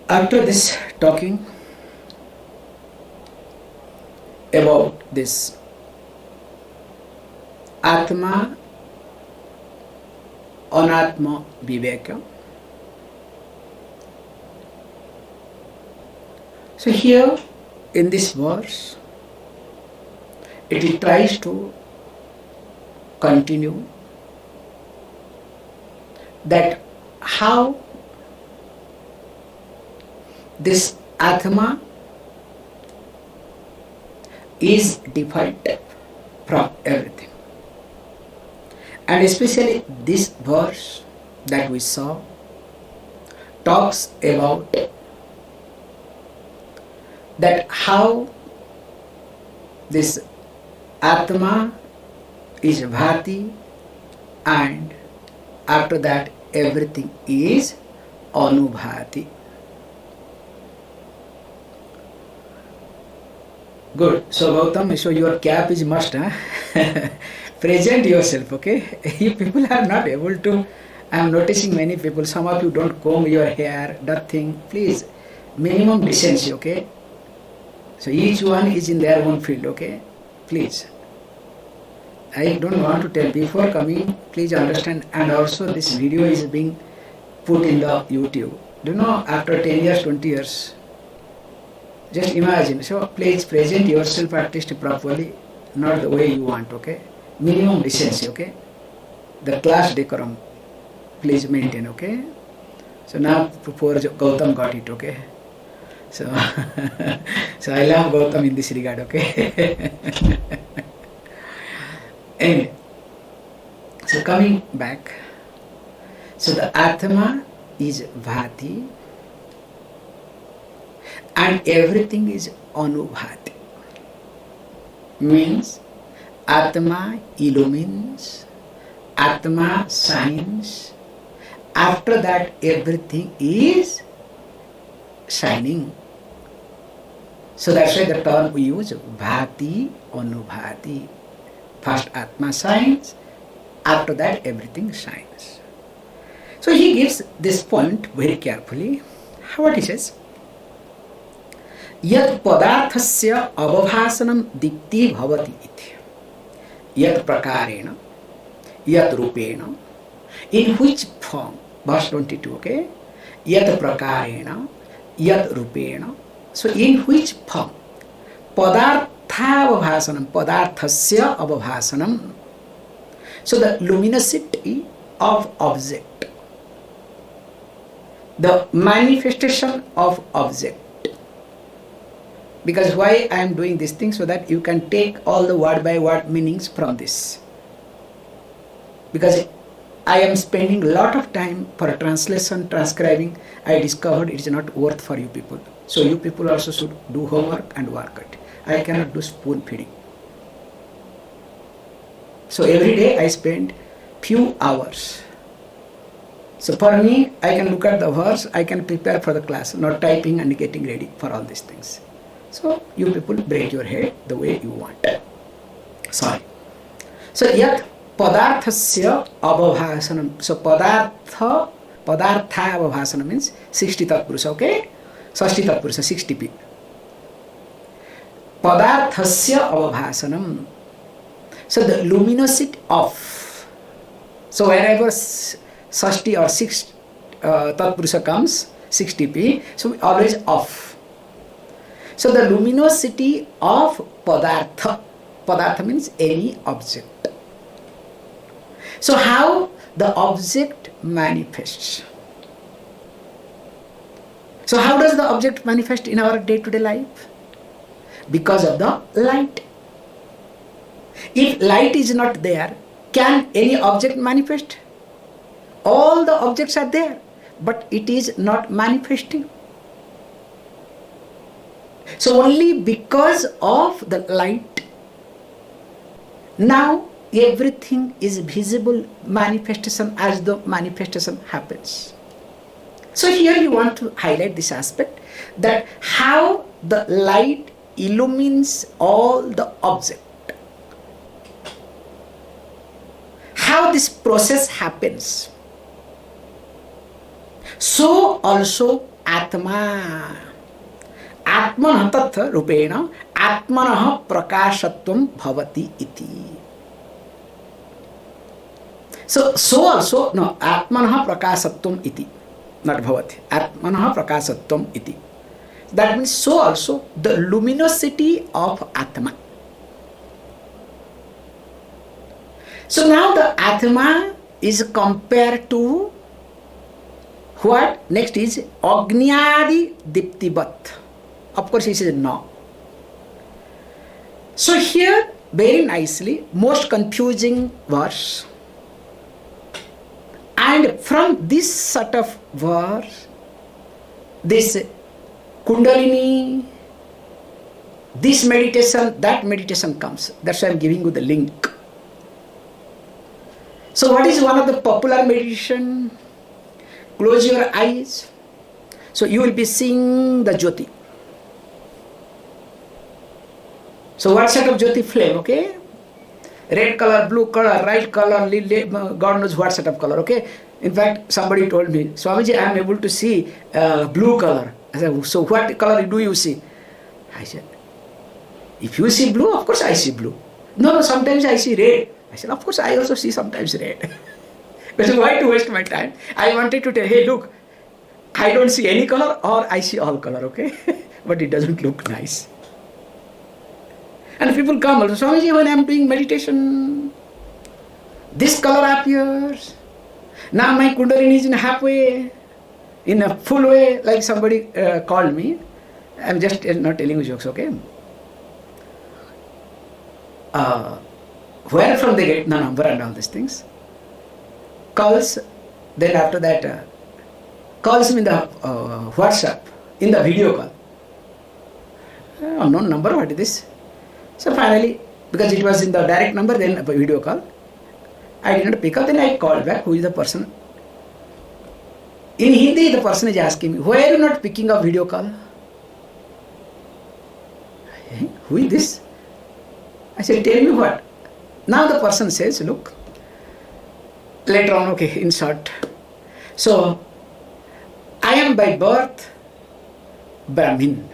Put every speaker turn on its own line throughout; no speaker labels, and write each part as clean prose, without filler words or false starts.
After this talking about this Atma Anatma Viveka, so here in this verse it tries to continue that how this Atma is different from everything. And especially this verse that we saw talks about that how this Atma is Bhati, and after that everything is Anubhati. Good. So Gautam, so your cap is must, huh? Present yourself, okay? You people are not able to, I am noticing many people, some of you don't comb your hair, nothing. Please, minimum decency, okay? So each one is in their own field, okay? Please. I don't want to tell, before coming, please understand, and also this video is being put in the YouTube. Do you know, after 10 years, 20 years, just imagine, so please present yourself at least properly, not the way you want, okay? Minimum decency, okay? The class decorum, please maintain, okay? So now poor Gautam got it, okay? So, so I love Gautam in this regard, okay? Anyway, so coming back, so the Atma is Bhati, and everything is Anubhati. Means Atma illumines, Atma shines, after that everything is shining. So that's why the term we use, Bhati, Anubhati. First Atma shines, after that everything shines. So he gives this point very carefully. What he says? Yat padarthasya avabhasanam dikti bhavati iti. Yat prakarena, yat rupena, in which form? Verse 22, okay? Yat prakarena, yat rupena. So in which form? Padartha avabhasanam, padarthasya avabhasanam. So the luminosity of object, the manifestation of object. Because why I am doing this thing, so that you can take all the word by word meanings from this. Because I am spending a lot of time for translation, transcribing. I discovered it is not worth for you people. So you people also should do homework and work it. I cannot do spoon feeding. So every day I spend few hours. So for me, I can look at the verse, I can prepare for the class, not typing and getting ready for all these things. So you people break your head the way you want. Sorry. So yat padarthasya avabhasanam. So padartha avabhasanam means 60 tatpurusa, okay? 60 tatpurusa, 60p. Padarthasya avabhasanam. So the luminosity of. So wherever 60 or 6 tatpurusa comes, 60p, so always off. So the luminosity of padartha. Padartha means any object. So how the object manifests? So how does the object manifest in our day-to-day life? Because of the light. If light is not there, can any object manifest? All the objects are there, but it is not manifesting. So only because of the light, now everything is visible manifestation as the manifestation happens. So here you want to highlight this aspect, that how the light illumines all the object. How this process happens. So also atma. Atmanah tattha rupena atmanah prakāshatvam bhavati iti. So also, no, atmanah prakāshatvam iti. Not bhavati. Atmanah prakāshatvam iti. That means so also the luminosity of Atma. So now the Atma is compared to what? Next is Agnyādi Diptivat. Of course he says no. So here very nicely, most confusing verse. And from this sort of verse, this Kundalini, this meditation, that meditation comes. That's why I'm giving you the link. So what is one of the popular meditation? Close your eyes. So you will be seeing the Jyoti. So what sort of Jyoti flame, okay? Red color, blue color, right color, God knows what sort of color, okay? In fact, somebody told me, Swamiji, I am able to see blue color. I said, so what color do you see? I said, if you see blue, of course I see blue. No, sometimes I see red. I said, of course I also see sometimes red. But why to waste my time? I wanted to tell, hey, look, I don't see any color or I see all color, okay? But it doesn't look nice. And people come also, Swamiji, when I am doing meditation, this color appears. Now my Kundalini is in halfway, in a full way, like somebody called me. I am just not telling you jokes, okay? Where from they get the number and all these things? Calls, then after that, calls me in the WhatsApp, in the video call. Unknown number, what is this? So finally, because it was in the direct number, then a video call, I did not pick up, then I called back, who is the person? In Hindi, the person is asking me, why are you not picking up video call? Hey, who is this? I said, tell me what? Now the person says, look, later on, okay, in short. So, I am by birth Brahmin.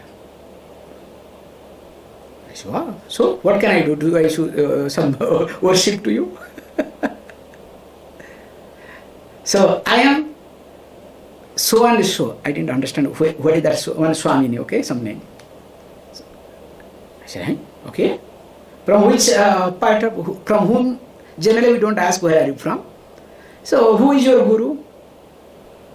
I said, wow, so what can I do? Do I should some worship to you? So, I am so and so. I didn't understand what is that one Swamini, okay, some name. So, I said, hey, okay. From which part of, from whom, generally we don't ask where are you from. So, who is your guru?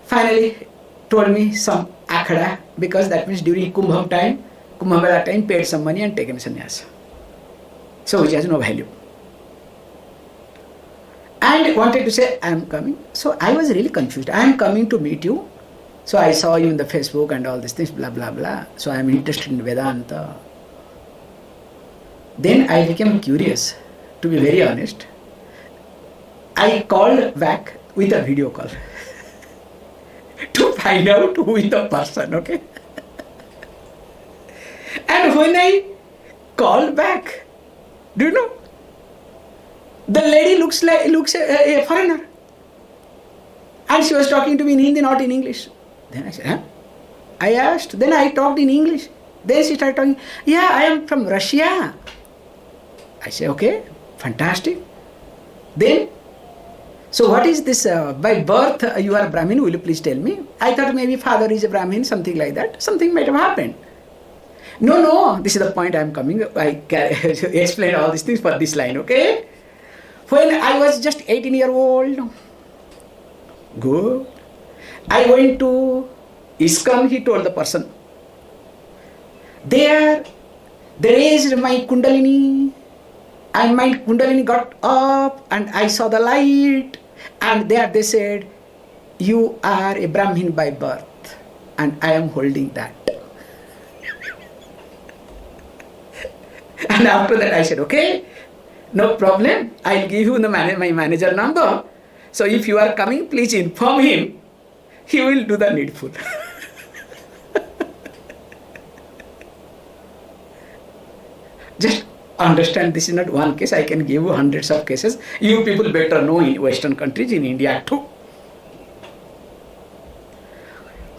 Finally, told me some akhada, because that means during Kumbh time, Kumbh Mela time, paid some money and taken sannyasa. So, which has no value. And wanted to say, I am coming. So, I was really confused. I am coming to meet you. So, I saw you in the Facebook and all these things, blah, blah, blah. So, I am interested in Vedanta. Then I became curious, to be very honest. I called back with a video call to find out who is the person, okay? And when I called back, do you know? The lady looks a foreigner. And she was talking to me in Hindi, not in English. Then I said, huh? I asked, then I talked in English. Then she started talking, yeah, I am from Russia. I say, okay, fantastic. Then, so what is this, by birth you are a Brahmin, will you please tell me? I thought maybe father is a Brahmin, something like that. Something might have happened. No, this is the point I am coming. I explain all these things for this line, okay? When I was just 18-year-old, good. I went to ISKCON, he told the person. There, they raised my Kundalini. And my Kundalini got up and I saw the light, and there they said, you are a Brahmin by birth, and I am holding that. And after that I said, okay, no problem, I'll give you my manager number. So if you are coming, please inform him, he will do the needful. Just understand, this is not one case, I can give you hundreds of cases. You people better know in Western countries, in India too.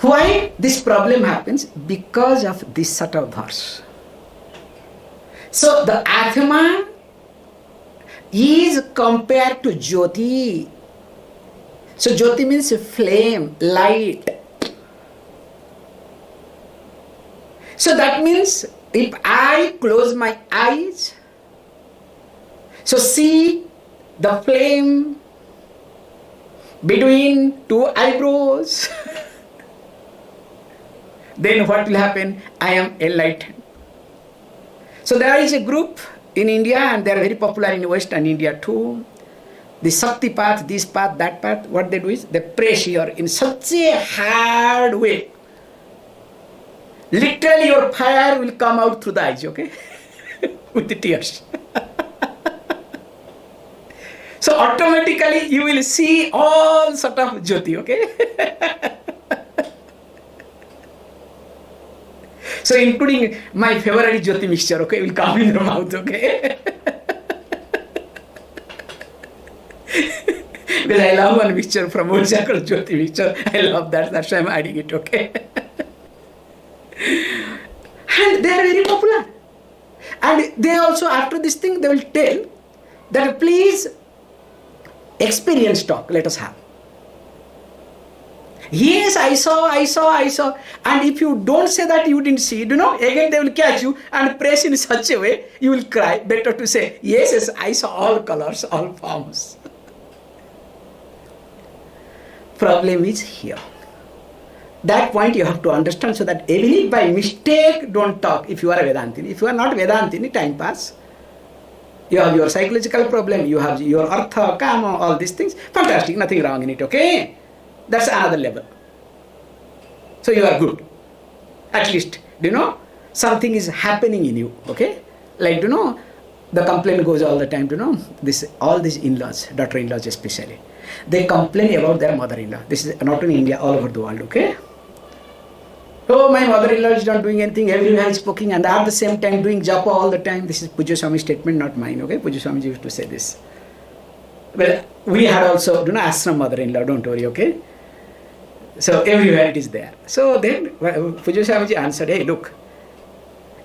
Why this problem happens? Because of this sort of verse. So the Atma is compared to Jyoti. So Jyoti means flame, light. So that means if I close my eyes, so see the flame between two eyebrows, then what will happen? I am enlightened. So there is a group in India, and they are very popular in Western India too. The Shakti path, this path, that path, what they do is they press here in such a hard way. Literally your fire will come out through the eyes, okay? With the tears. So automatically you will see all sort of Jyoti, okay? So including my favorite Jyoti mixture, okay, will come in your mouth, okay? Because I love one mixture from Odisha called Jyoti mixture. I love that, that's why I'm adding it, okay? And they are very popular. And they also, after this thing, they will tell that please experience talk, let us have. Yes, I saw. And if you don't say that you didn't see, again they will catch you and press in such a way, you will cry. Better to say, yes, I saw all colors, all forms. Problem is here. That point you have to understand, so that even if by mistake don't talk if you are a Vedantini. If you are not Vedantini, time pass. You have your psychological problem, you have your artha, kama, all these things. Fantastic, nothing wrong in it, okay? That's another level. So you are good. At least, something is happening in you, okay? Like, the complaint goes all the time, all these in-laws, daughter-in-laws especially. They complain about their mother-in-law. This is not in India, all over the world, okay? Oh, my mother-in-law is not doing anything, everyone is poking, and at the same time doing japa all the time. This is Pujya Swami's statement, not mine, okay? Pujya Swami used to say this. Well, we had also, ashram mother-in-law, don't worry, okay? So everywhere it is there. So then Pujya Swamiji answered, hey, look,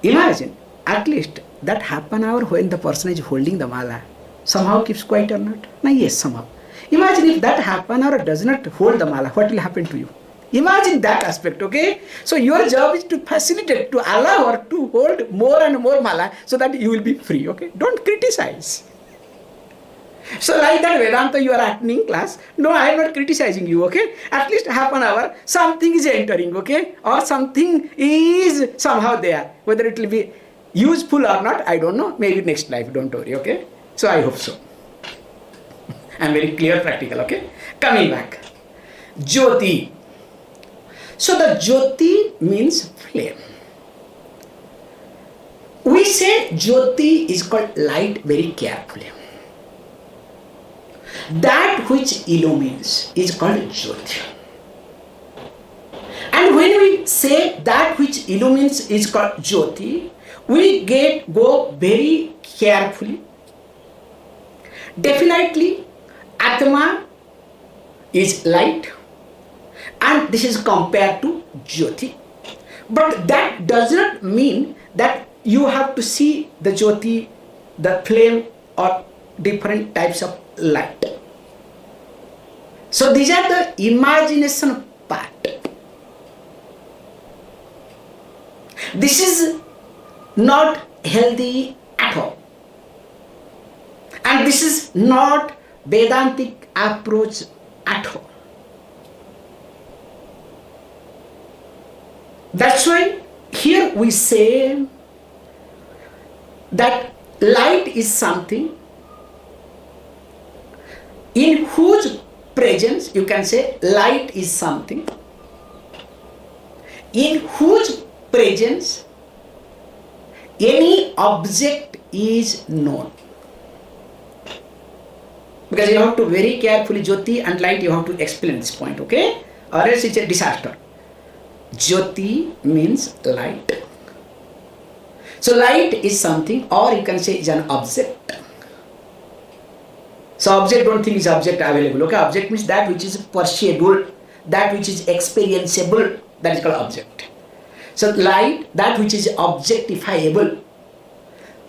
imagine, at least that half an hour when the person is holding the mala, somehow keeps quiet or not? No, yes, somehow. Imagine if that half an hour does not hold the mala, what will happen to you? Imagine that aspect, okay? So your job is to facilitate, to allow her to hold more and more mala so that you will be free, okay? Don't criticize. So like that Vedanta you are attending class, no, I am not criticizing you, okay? At least half an hour, something is entering, okay? Or something is somehow there. Whether it will be useful or not, I don't know. Maybe next life, don't worry, okay? So I hope so. I am very clear, practical, okay? Coming back. Jyoti. So the Jyoti means flame. We say Jyoti is called light very carefully. That which illumines is called Jyoti. And when we say that which illumines is called Jyoti, we go very carefully. Definitely, Atma is light, and this is compared to Jyoti. But that does not mean that you have to see the Jyoti, the flame, or different types of light. So these are the imagination part. This is not healthy at all. And this is not Vedantic approach at all. That's why here we say that light is something in whose presence, you can say light is something in whose presence any object is known. Because you have to very carefully, Jyoti and light, you have to explain this point, okay? Or else it's a disaster. Jyoti means light. So light is something, or you can say is an object. So object, don't think is object available, okay? Object means that which is perceivable, that which is experienceable, that is called object. So light, that which is objectifiable.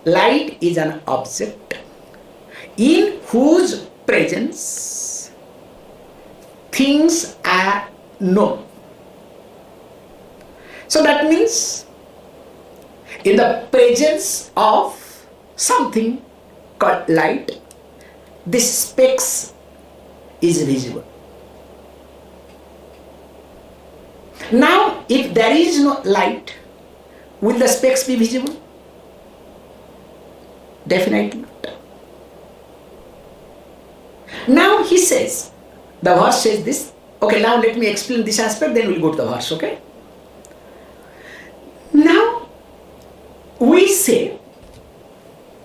Light is an object in whose presence things are known. So that means in the presence of something called light, this specs is visible. Now, if there is no light, will the specs be visible? Definitely not. Now he says, the verse says this. Okay, now let me explain this aspect, then we'll go to the verse, okay? Now, we say,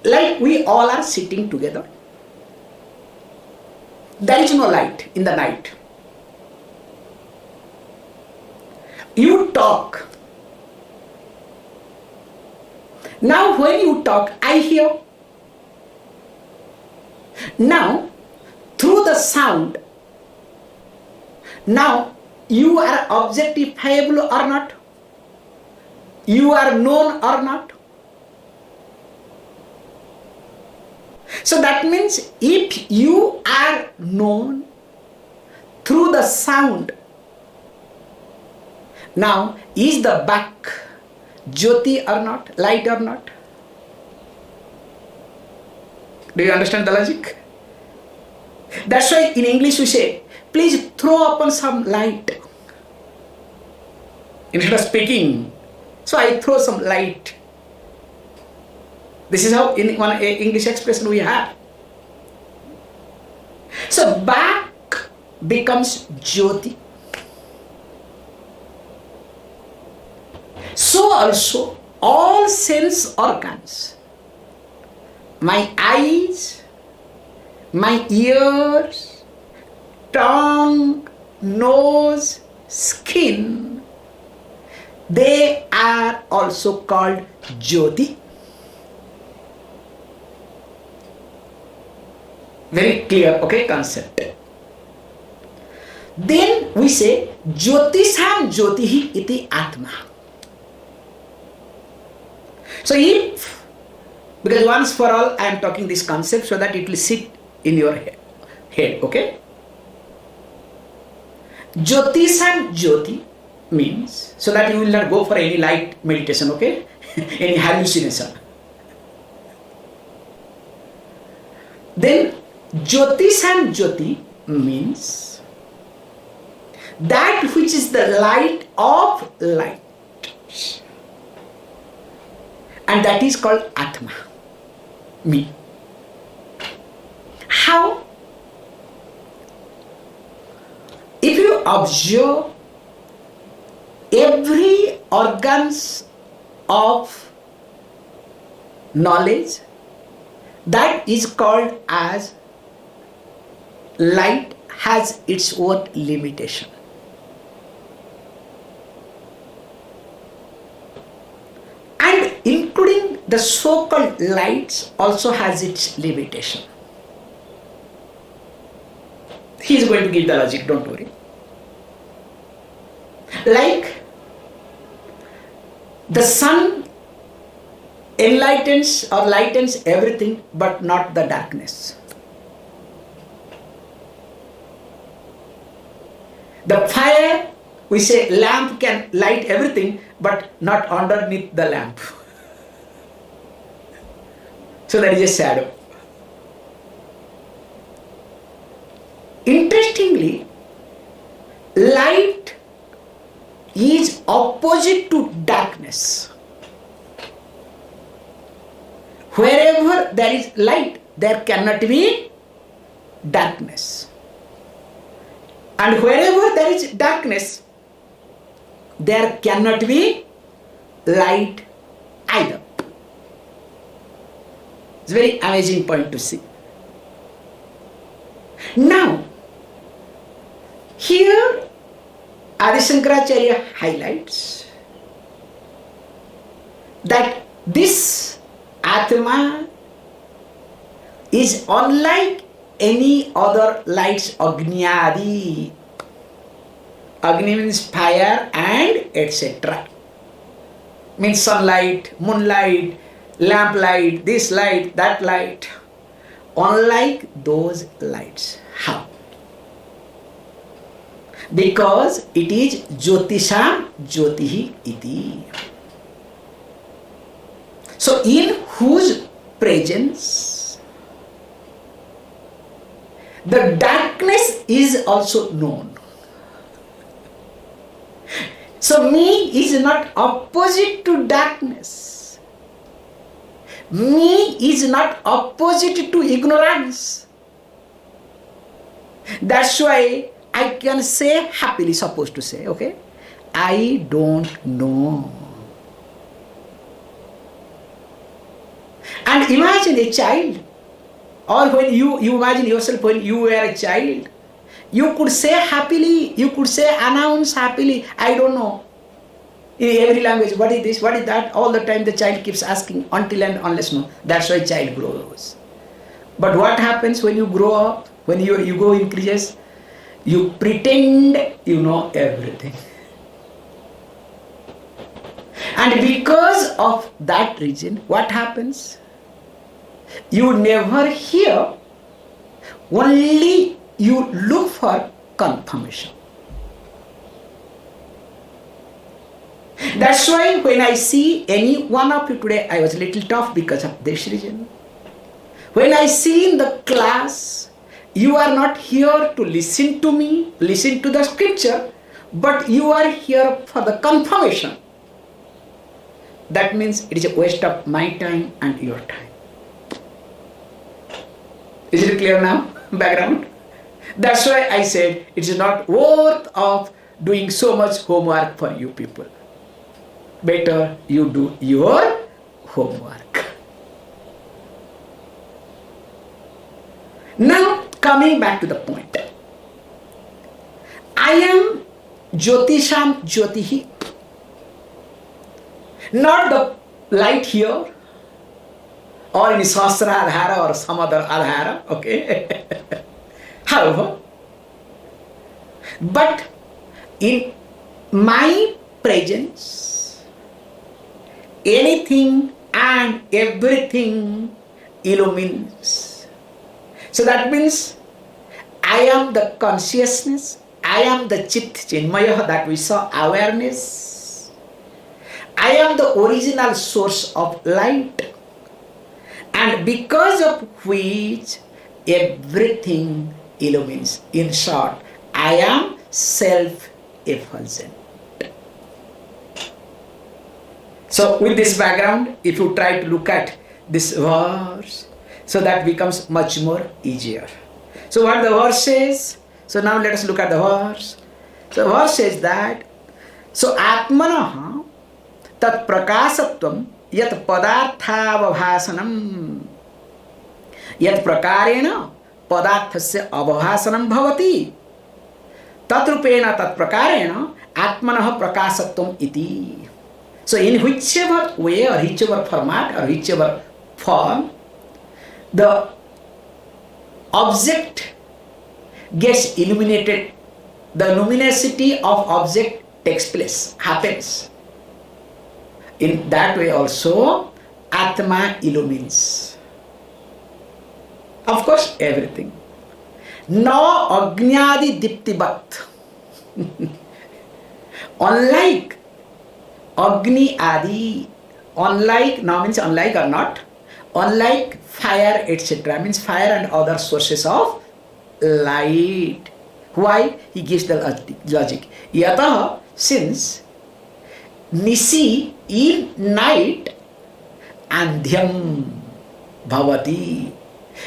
like we all are sitting together. There is no light in the night. You talk. Now when you talk, I hear. Now, through the sound, now you are objectifiable or not? You are known or not? So that means if you are known through the sound, now is the back jyoti or not, light or not? Do you understand the logic? That's why in English we say, please throw upon some light. Instead of speaking, so I throw some light. This is how in one English expression we have. So back becomes jyoti. So also all sense organs, my eyes, my ears, tongue, nose, skin, they are also called jyoti. Very clear, okay, concept. Then we say jyotisam jyotihi iti atma. So if, because once for all I am talking this concept so that it will sit in your head, okay? Jyotisam jyoti means, so that you will not go for any light meditation, okay? Any hallucination. Then jyotisam jyoti means that which is the light of light. And that is called Atma, me. How? If you observe every organs of knowledge, that is called as light has its own limitation. And including the so-called lights also has its limitation. He is going to give the logic, don't worry. Like the sun enlightens or lightens everything but not the darkness. The fire, we say lamp can light everything but not underneath the lamp. So there is a shadow. Interestingly, light is opposite to darkness. Wherever there is light, there cannot be darkness. And wherever there is darkness, there cannot be light either. It's a very amazing point to see. Now, here Adi Shankaracharya highlights that this Atma is unlike any other lights, Agnyadi. Agni means fire and etc. Means sunlight, moonlight, lamplight, this light, that light. Unlike those lights. How? Because it is Jyotisham Jyotihi iti. So in whose presence the darkness is also known. So me is not opposite to darkness. Me is not opposite to ignorance. That's why I can say happily, supposed to say, okay, I don't know. And imagine a child, or when you imagine yourself when you were a child, you could say happily, you could say, announce happily, I don't know. In every language, what is this, what is that? All the time the child keeps asking until and unless no. That's why child grows. But what happens when you grow up, when you go increases, you pretend you know everything. And because of that reason, what happens? You never hear, only you look for confirmation. That's why when I see any one of you today, I was a little tough because of this reason. When I see in the class, you are not here to listen to me, listen to the scripture, but you are here for the confirmation. That means it is a waste of my time and your time. Is it clear now? Background? That's why I said it is not worth of doing so much homework for you people. Better you do your homework. Now coming back to the point. I am Jyotisham Jyotihi. Not the light here, or in Sastra Adhara or some other Adhara, okay? However, but in my presence, anything and everything illumines. So that means I am the consciousness, I am the Chit Chinmaya that we saw, awareness. I am the original source of light, and because of which everything illumines. In short, I am self-effulgent. So with this background, if you try to look at this verse, so that becomes much more easier. So what the verse says, so now let us look at the verse. So the verse says that, so ātmanāṃ tat prakāsatvam yat padarthāvabhāsanam yat prakārena padarthasya abhāsanam bhavati tatrupena tat prakārena ātmanah prakāsatvam iti. So in whichever way or whichever format or whichever form, the object gets illuminated, the luminosity of object takes place, happens. In that way also, Atma illumines. Of course, everything. No agnyadi diptibat. Unlike Agni Adi, unlike, now means unlike or not, unlike fire etc. means fire and other sources of light. Why? He gives the logic. Yataha, since Nisi, in night, andhyam bhavati.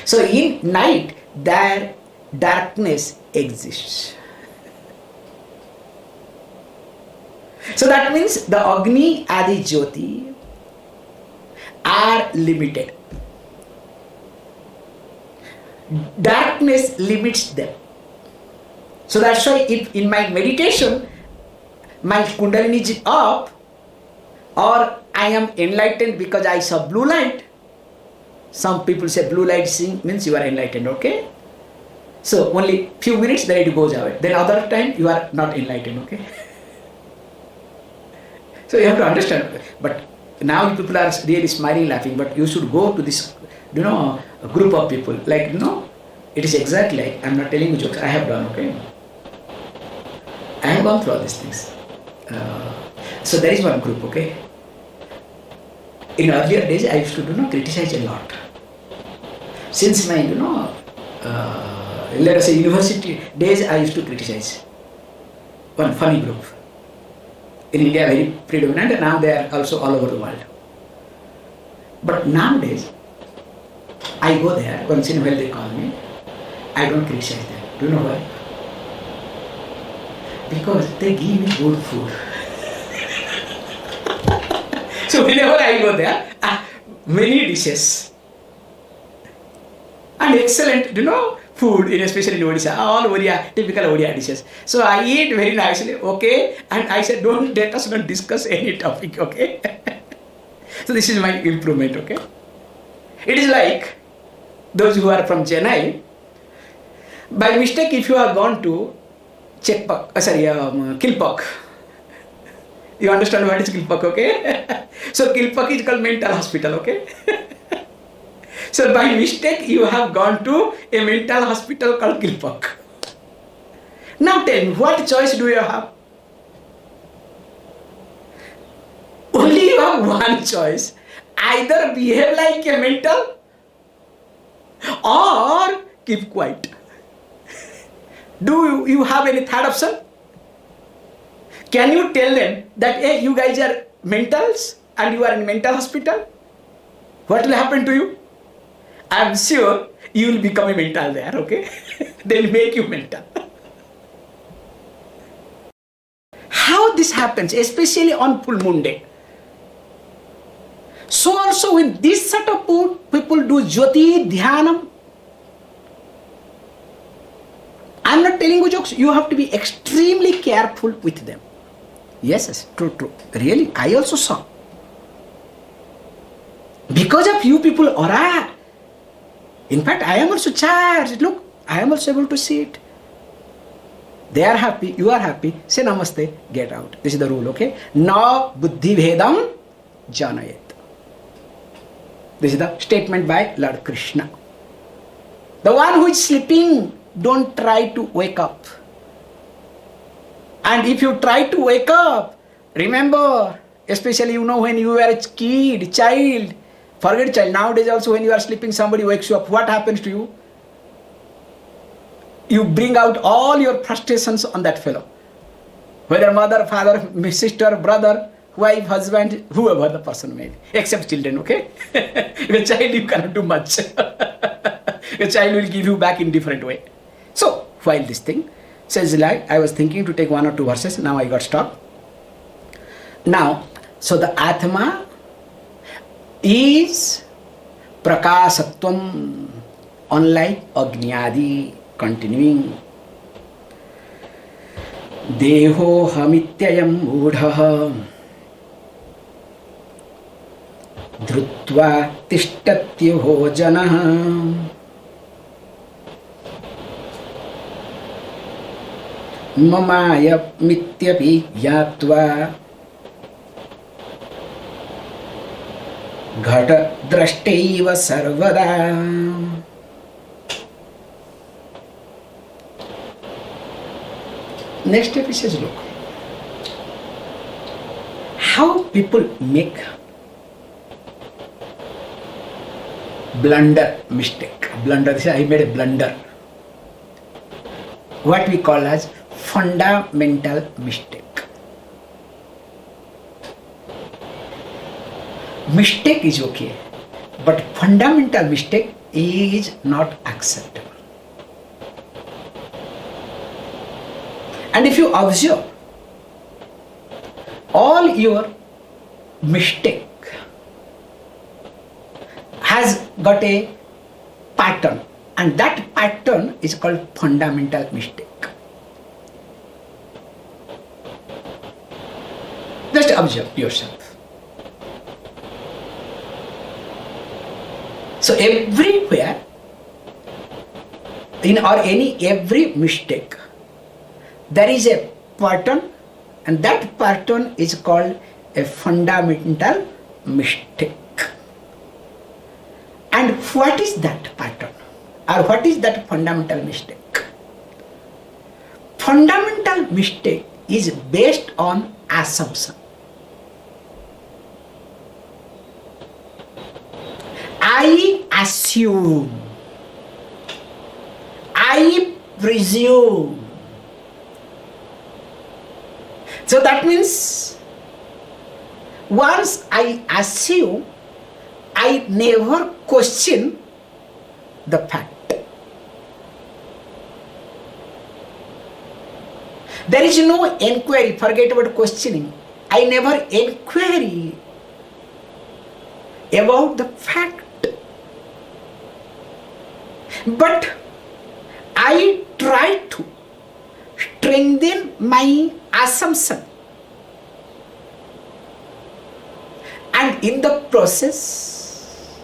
So in night, there darkness exists. So that means the Agni Adi Jyoti are limited. Darkness limits them. So that's why if in my meditation my Kundalini is up, or I am enlightened because I saw blue light. Some people say blue light means you are enlightened, okay? So only few minutes, then it goes away. Then other time you are not enlightened, okay? So you have to understand. But now people are really smiling, laughing, but you should go to this, a group of people. Like, it is exactly like, I'm not telling you jokes, I have done, okay? I have gone through all these things. So there is one group, okay? In earlier days, I used to, criticize a lot. Since my, let us say university days, I used to criticize. One funny group. In India, very predominant, and now they are also all over the world. But nowadays, I go there, once in a while they call me, I don't criticize them. Do you know why? Because they give me good food. So whenever I go there, many dishes. And excellent, food, especially in Odisha, all Odia, typical Odia dishes. So I eat very nicely, okay? And I said, let us not discuss any topic, okay? So this is my improvement, okay? It is like those who are from Chennai, by mistake, if you have gone to Kilpak, you understand what is Kilpak, okay? So Kilpak is called mental hospital, okay? So by mistake, you have gone to a mental hospital called Kilpak. Now tell me, what choice do you have? Only you have one choice. Either behave like a mental or keep quiet. Do you have any third option? Can you tell them that, hey, you guys are mentals and you are in mental hospital? What will happen to you? I am sure you will become a mental there, okay? They'll make you mental. How this happens, especially on full moon day. So also when this set of people do jyoti, dhyanam, I'm not telling you jokes, you have to be extremely careful with them. Yes, true. Really, I also saw. Because of you people, aura. In fact, I am also charged. Look, I am also able to see it. They are happy, you are happy. Say namaste, get out. This is the rule, okay? Na buddhi bhedam janayed. This is the statement by Lord Krishna. The one who is sleeping, don't try to wake up. And if you try to wake up, remember, especially when you were a kid, child, forget child, nowadays also when you are sleeping, somebody wakes you up, what happens to you? You bring out all your frustrations on that fellow. Whether mother, father, sister, brother, wife, husband, whoever the person may be, except children, okay? A child you cannot do much. A child will give you back in different way. So, while this thing says like, I was thinking to take 1 or 2 verses, now I got stopped. Now, so the Atma is prakāsattvam, unlike Agnyādi, continuing. Deho hamityayam mūಢah dhrutva tishtatyuho janah mamaya mityapi yatva ghata drashtaiva sarvada. Next step is look how people make blunder, mistake. Blunder, I made a blunder. What we call as fundamental mistake. Mistake is okay, but fundamental mistake is not acceptable. And if you observe, all your mistake has got a pattern, and that pattern is called fundamental mistake. Just observe yourself. So everywhere in or every mistake, there is a pattern, and that pattern is called a fundamental mistake. And what is that pattern? Or what is that fundamental mistake? Fundamental mistake is based on assumption. I assume, I presume. So that means once I assume, I never question the fact. There is no inquiry, forget about questioning. I never inquiry about the fact. But I try to strengthen my assumption. And in the process,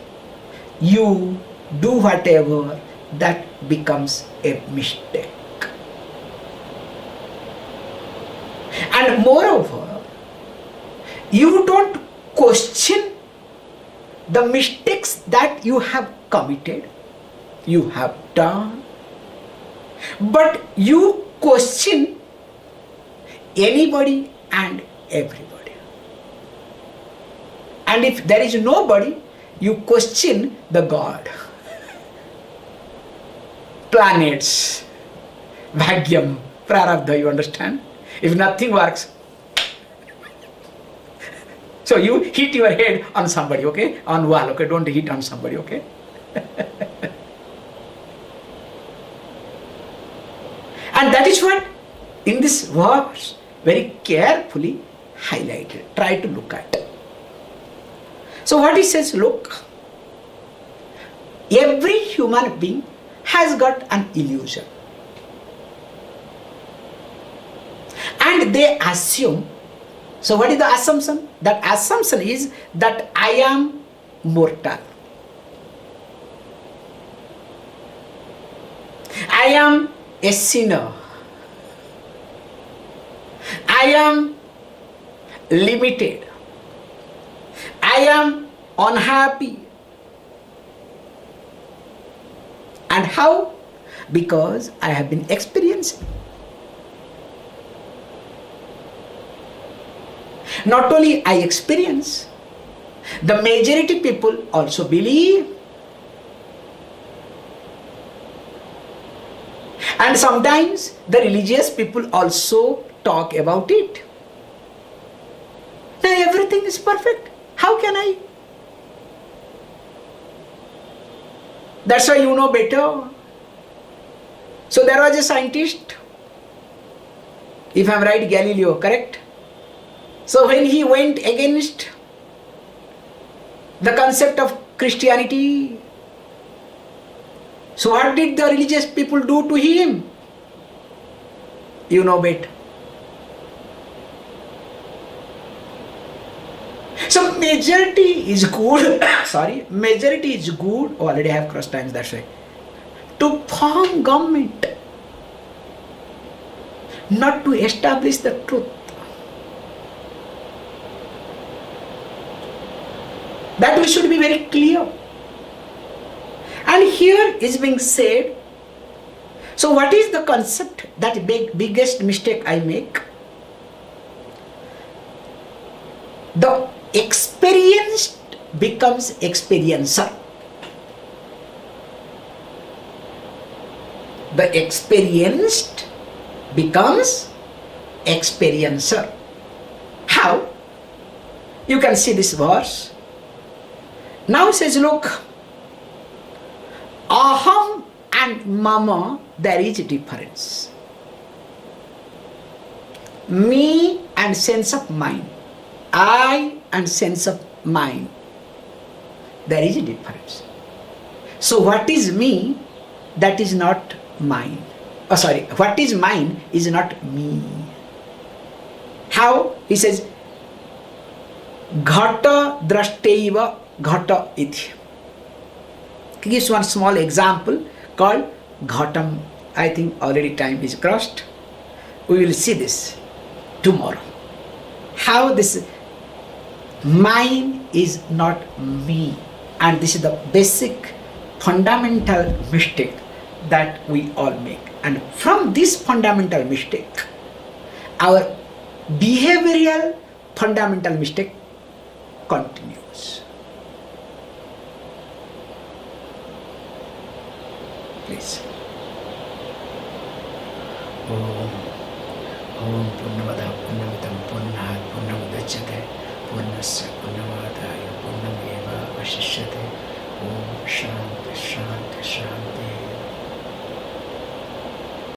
you do whatever that becomes a mistake. And moreover, you don't question the mistakes that you have committed, you have done, but you question anybody and everybody. And if there is nobody, you question the God, planets, bhagyam, prarabdha, you understand? If nothing works, so you hit your head on somebody, okay? On wall, okay? Don't hit on somebody, okay? And that is what in this verse very carefully highlighted. Try to look at. So what he says, look, every human being has got an illusion. And they assume, so what is the assumption? That assumption is that I am mortal. I am a sinner. I am limited. I am unhappy. And how? Because I have been experiencing. Not only I experience, the majority people also believe. And sometimes the religious people also talk about it. Now everything is perfect. How can I? That's why you know better. So there was a scientist, if I am right, Galileo, correct? So when he went against the concept of Christianity, so what did the religious people do to him? You know better. So majority is good, majority is good, already I have crossed times, that's why, to form government, not to establish the truth. That we should be very clear. And here is being said, so what is the concept, that biggest mistake I make? The experienced becomes experiencer. The experienced becomes experiencer. How? You can see this verse. Now it says, look, aham and mama, there is a difference. Me and sense of mind. I and sense of mind. There is a difference. So what is me, that is not mine. Oh, sorry, what is mine is not me. How? He says, gataḥ drashtaiva gataḥ iti. He gives one small example called Ghatam, I think already time is crossed. We will see this tomorrow. How this mine is not me. And this is the basic fundamental mistake that we all make. And from this fundamental mistake, our behavioral fundamental mistake continues. Please. Om Purnamada Purnamitam Purnat